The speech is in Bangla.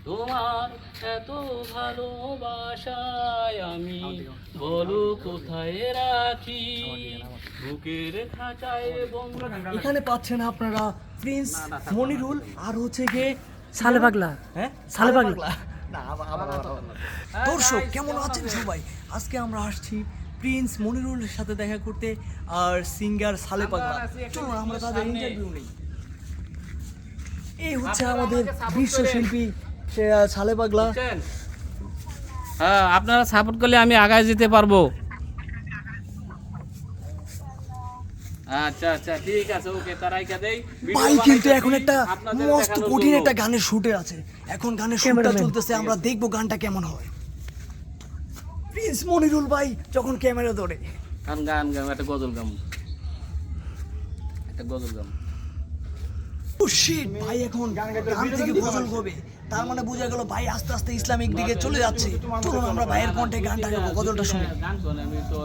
তোমার এত ভালোবাসায় আমি বলো কোথায় রাখি, বুকের খাঁচায় বন্ধ। এখানে পাচ্ছেন আপনারা প্রিন্স মনিরুল আর হচ্ছে গিয়ে সালে পাগলা। হ্যাঁ সালে পাগলা। না, দর্শক কেমন আছেন সবাই? আজকে আমরা আসছি প্রিন্স মনিরুলের সাথে দেখা করতে আর সিঙ্গার সালে পাগলা। চলুন আমরা তাদের ইন্টারভিউ নেই। এই হচ্ছে আমাদের বিশ্ব শিল্পী সালে পাগলা। হ্যাঁ, আপনারা সাপোর্ট করলে আমি আগায় যেতে পারবো। আচ্ছা আচ্ছা, ঠিক আছে, ওকে, তারাই দেই। ভাই কিন্তু এখন একটা মস্ত কঠিন একটা গানের শুটে আছে, এখন গানের শুটটা চলতেছে, আমরা দেখবো গানটা কেমন হয়। প্রিন্স মনিরুল ভাই যখন ক্যামেরা ধরে গান গান গান একটা গজল গাম, একটা গজল গাম। ও শিট, ভাই এখন গান থেকে গজল গাবে, তার মানে বোঝা গেল ভাই আস্তে আস্তে ইসলামিক দিকে চলে যাচ্ছে। চলুন আমরা ভাইয়ের কণ্ঠে গানটা গাবো, গজলটা শুনি। গান শোনে, আমি তো